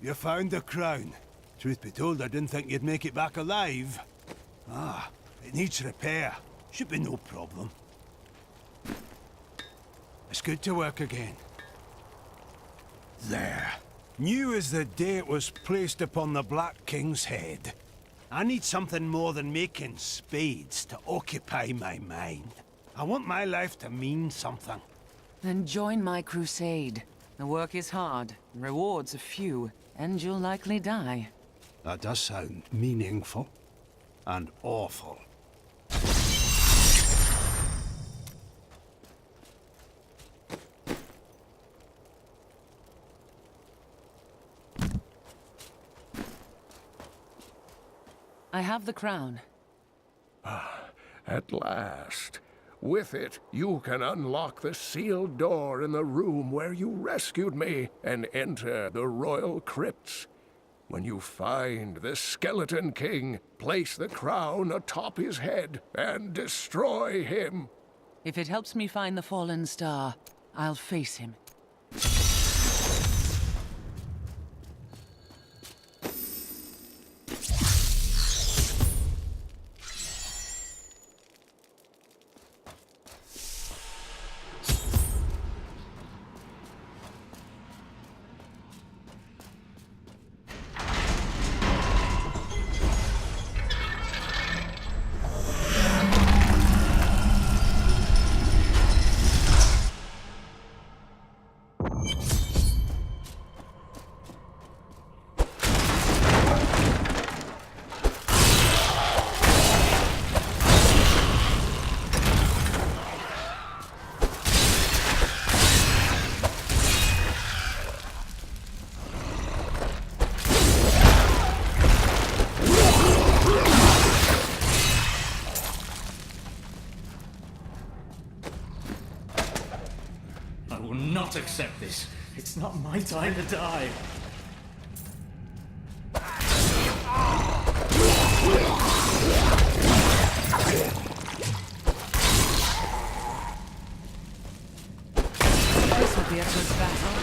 You found the crown. Truth be told, I didn't think you'd make it back alive. Ah, it needs repair. Should be no problem. It's good to work again. There. New as the day it was placed upon the Black King's head. I need something more than making spades to occupy my mind. I want my life to mean something. Then join my crusade. The work is hard, rewards are few, and you'll likely die. That does sound meaningful. And awful. I have the crown. At last. With it, you can unlock the sealed door in the room where you rescued me and enter the royal crypts. When you find the Skeleton King, place the crown atop his head and destroy him. If it helps me find the fallen star, I'll face him. I will not accept this. It's not my time to die. This will be a good battle.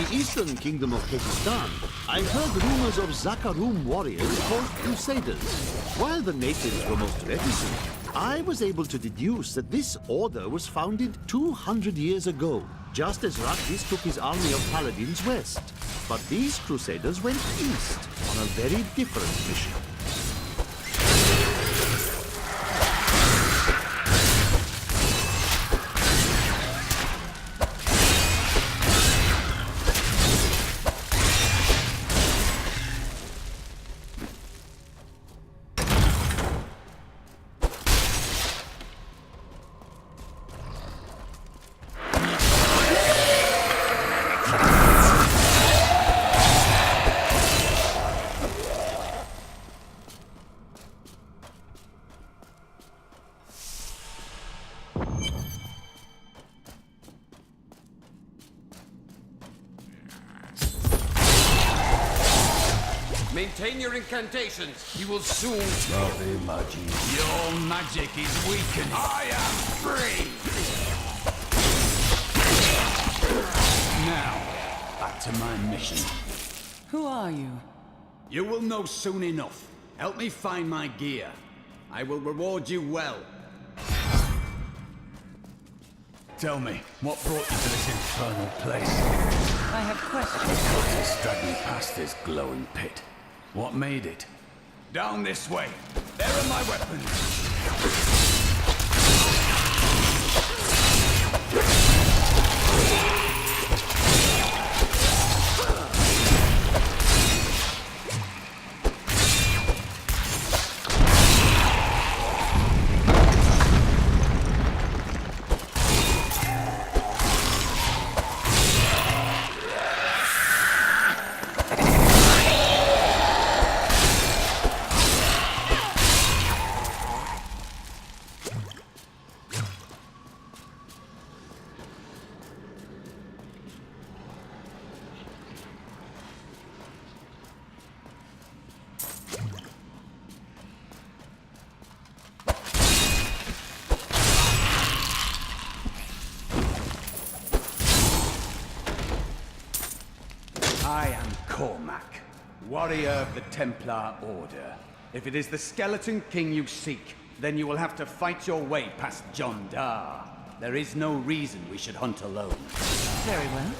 Eastern kingdom of Pakistan, I heard rumors of Zakarum warriors called crusaders. While the natives were most reticent, I was able to deduce that this order was founded 200 years ago, just as Rakis took his army of paladins west. But these crusaders went east on a very different mission. maintain your incantations. You will soon... Your magic is weakened. I am free! Now, back to my mission. Who are you? You will know soon enough. Help me find my gear. I will reward you well. Tell me, what brought you to this infernal place? I have questions. Cultists dragged me past this glowing pit. What made it? Down this way. There are my weapons. I am Cormac, warrior of the Templar Order. If it is the Skeleton King you seek, then you will have to fight your way past John Dar. There is no reason we should hunt alone. Very well.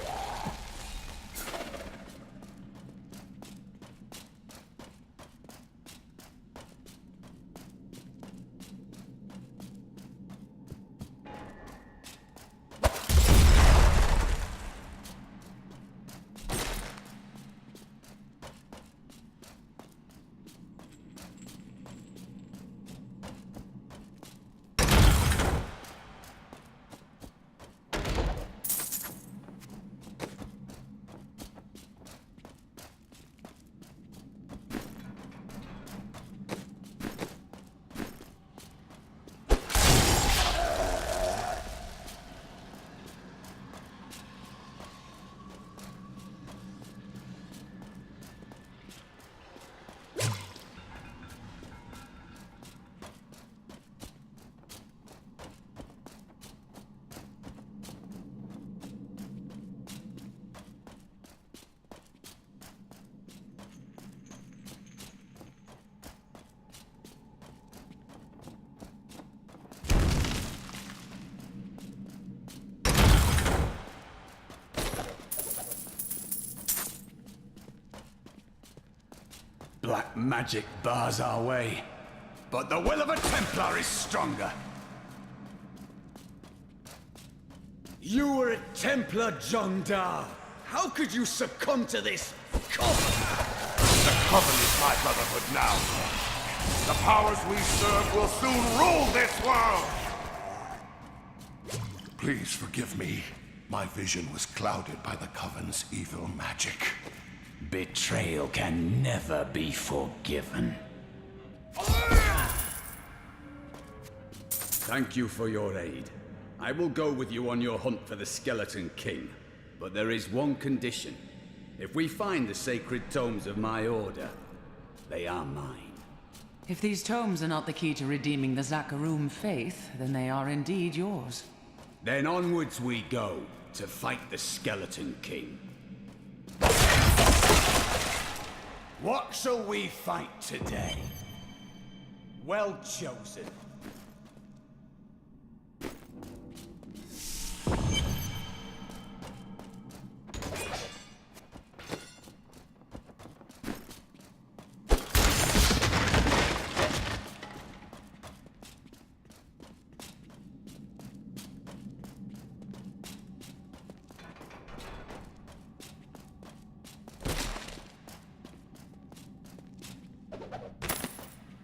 Black magic bars our way, but the will of a Templar is stronger. You were a Templar, John Dar. How could you succumb to this coven? The Coven is my brotherhood now. The powers we serve will soon rule this world! Please forgive me. My vision was clouded by the Coven's evil magic. Betrayal can never be forgiven. Thank you for your aid. I will go with you on your hunt for the Skeleton King. But there is one condition. If we find the sacred tomes of my order, they are mine. If these tomes are not the key to redeeming the Zakarum faith, then they are indeed yours. Then onwards we go, to fight the Skeleton King. What shall we fight today? Well chosen.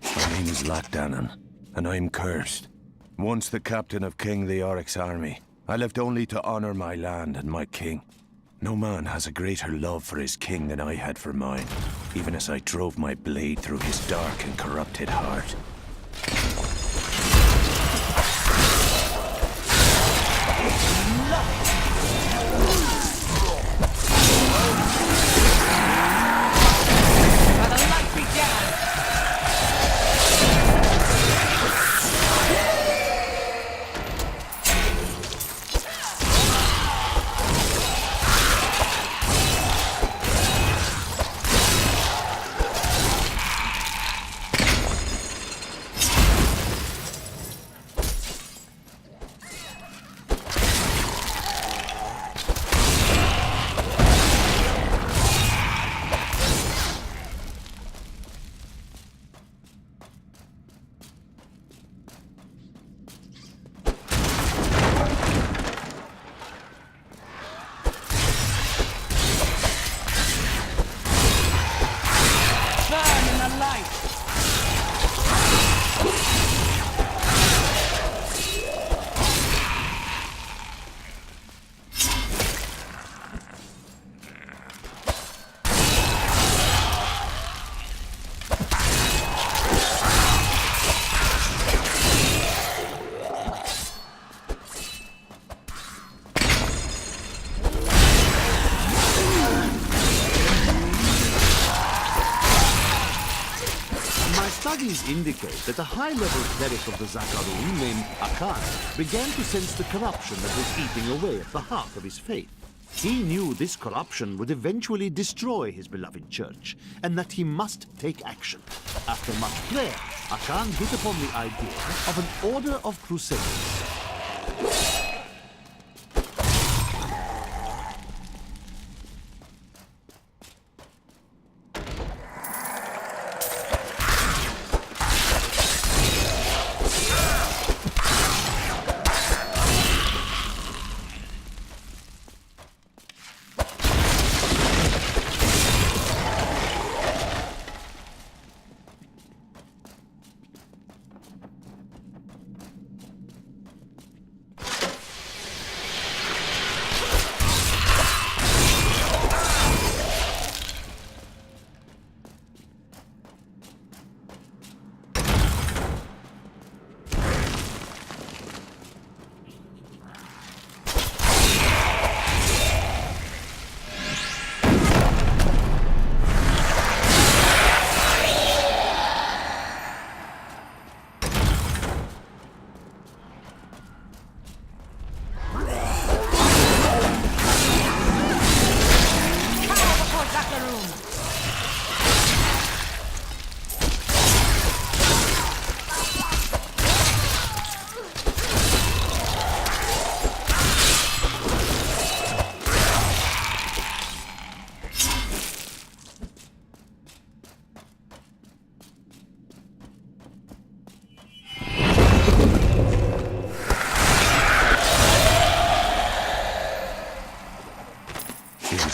My name is Latdanan, and I'm cursed. Once the captain of King Leoric's army, I lived only to honor my land and my king. No man has a greater love for his king than I had for mine, even as I drove my blade through his dark and corrupted heart. By the light a light! Studies indicate that a high-level cleric of the Zakarum named Akan began to sense the corruption that was eating away at the heart of his faith. He knew this corruption would eventually destroy his beloved church, and that he must take action. After much prayer, Akan hit upon the idea of an order of crusaders.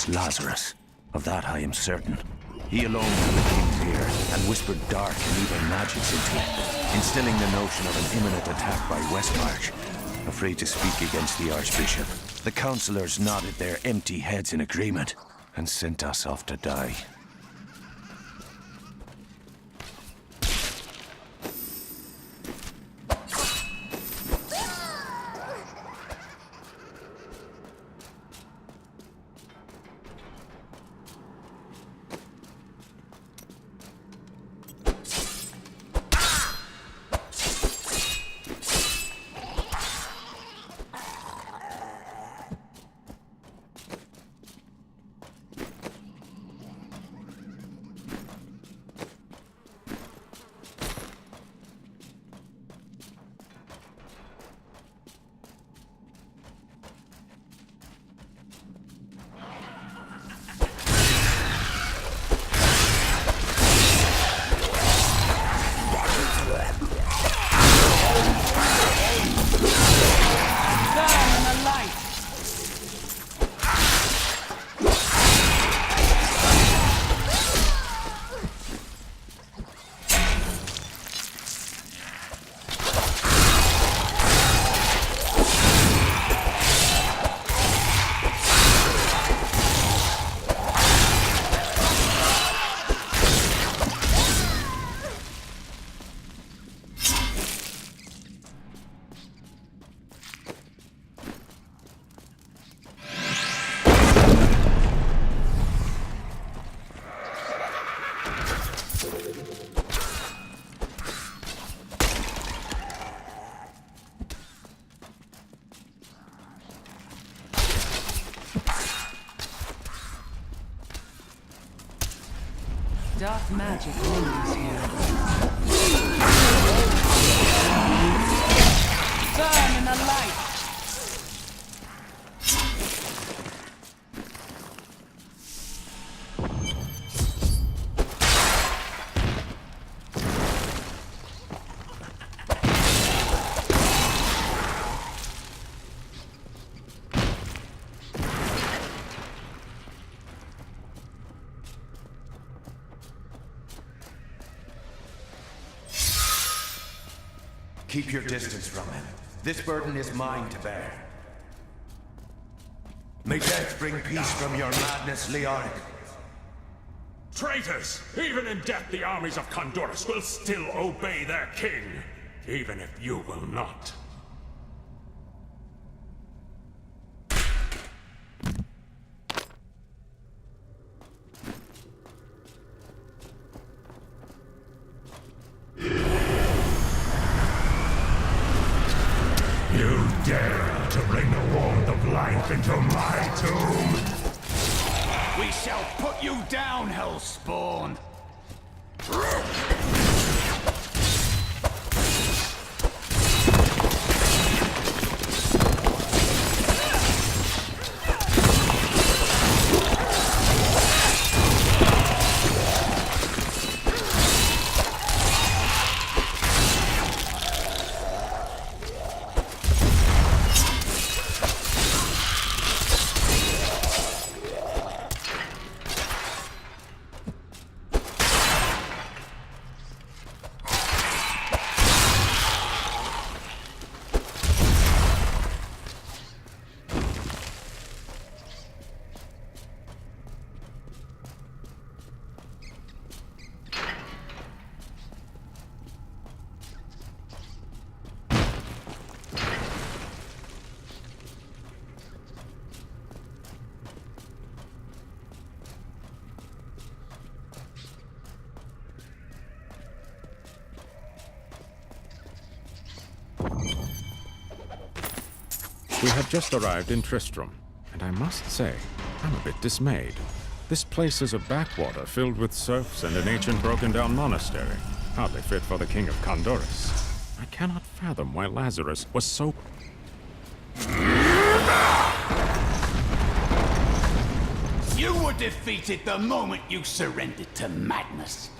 Lazarus. Of that I am certain. He alone had the king's ear, and whispered dark and evil magics into it, instilling the notion of an imminent attack by Westmarch. Afraid to speak against the Archbishop, the councillors nodded their empty heads in agreement, and sent us off to die. Dark magic lingers here. Burn in the light! Keep your distance from him. This burden is mine to bear. May death bring peace from your madness, Leoric. Traitors! Even in death, the armies of Condorus will still obey their king, even if you will not. You dare to bring the warmth of life into my tomb? We shall put you down, Hellspawn! We have just arrived in Tristram, and I must say, I'm a bit dismayed. This place is a backwater filled with serfs and an ancient broken-down monastery, hardly fit for the king of Condorus. I cannot fathom why Lazarus was so... You were defeated the moment you surrendered to madness.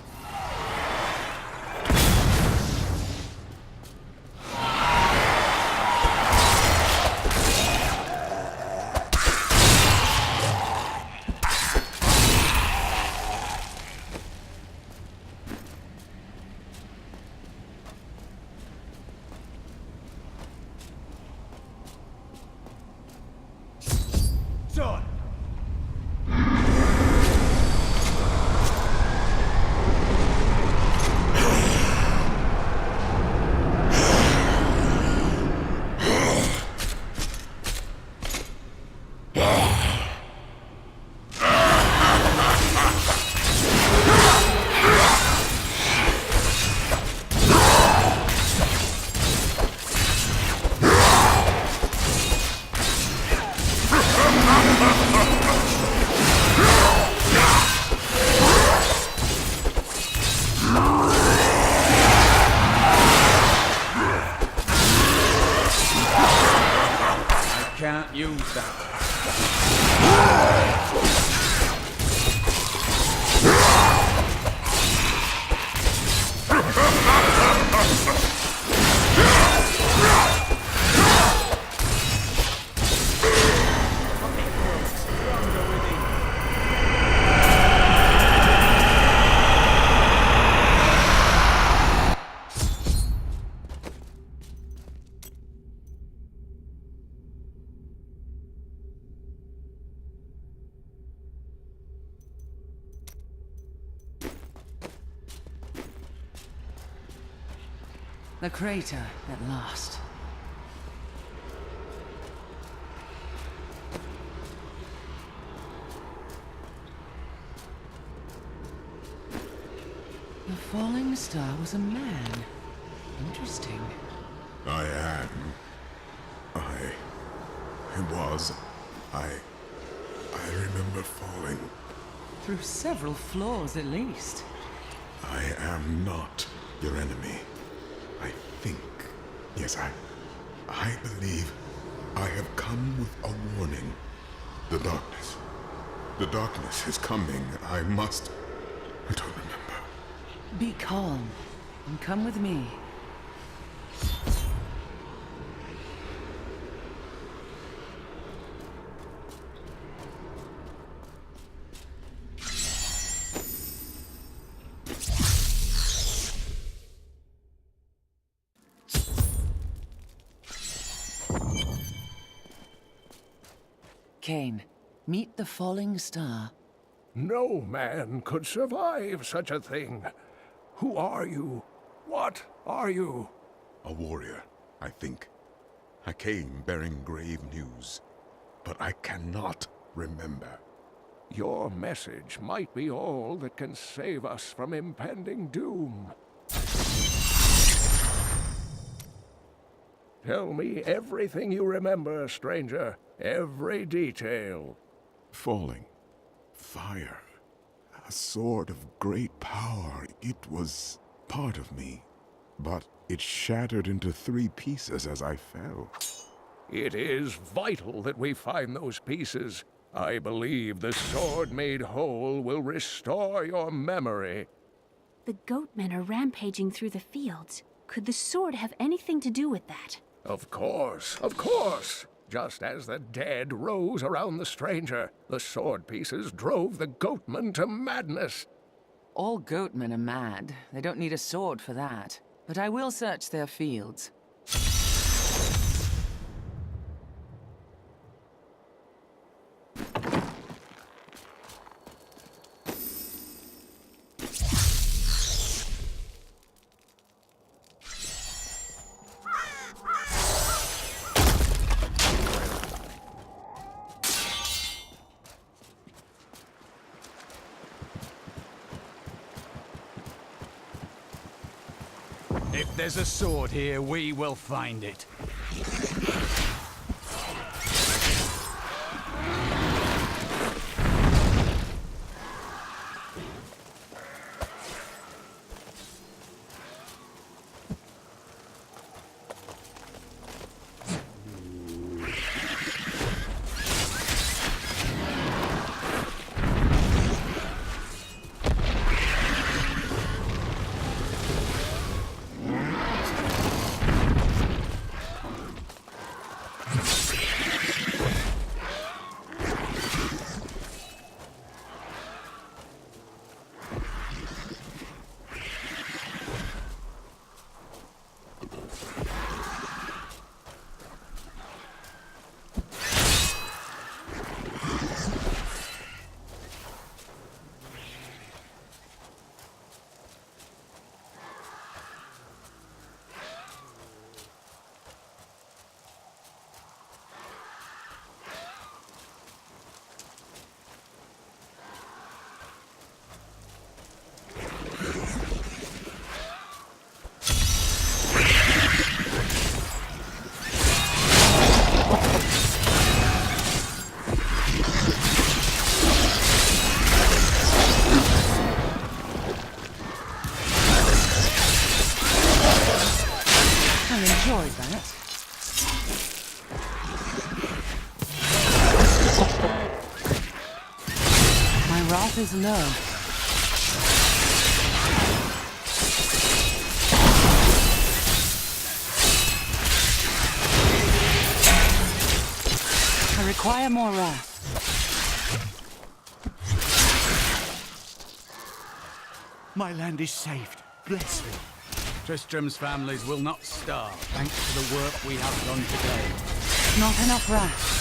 Son! Can't use that. The crater, at last. The falling star was a man. Interesting. I remember falling. Through several floors, at least. I am not your enemy. I think, yes, I believe I have come with a warning. The darkness is coming. I don't remember. Be calm, and come with me. Cain, meet the falling star. No man could survive such a thing. Who are you? What are you? A warrior, I think. I came bearing grave news, but I cannot remember. Your message might be all that can save us from impending doom. Tell me everything you remember, stranger. Every detail. Falling. Fire. A sword of great power. It was part of me, but it shattered into 3 pieces as I fell. It is vital that we find those pieces. I believe the sword made whole will restore your memory. The goatmen are rampaging through the fields. Could the sword have anything to do with that? Of course, of course. Just as the dead rose around the stranger, the sword pieces drove the goatmen to madness. All goatmen are mad. They don't need a sword for that. But I will search their fields. If there's a sword here, we will find it. Wrath is low. I require more wrath. My land is saved. Bless me. Tristram's families will not starve, thanks to the work we have done today. Not enough wrath.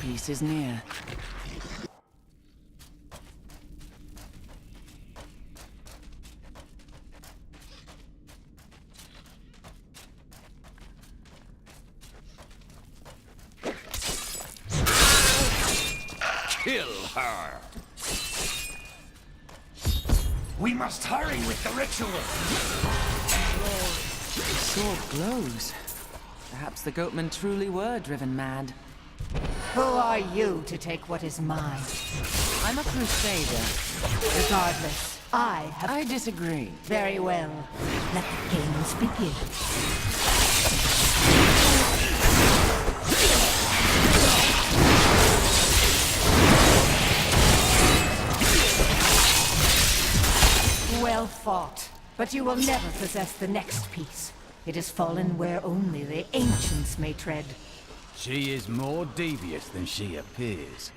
piece is near. Kill her! We must hurry with the ritual! The sword glows. Perhaps the goatmen truly were driven mad. Who are you to take what is mine? I'm a crusader. Regardless, I disagree. Very well. Let the games begin. Well fought, but you will never possess the next piece. It has fallen where only the ancients may tread. She is more devious than she appears.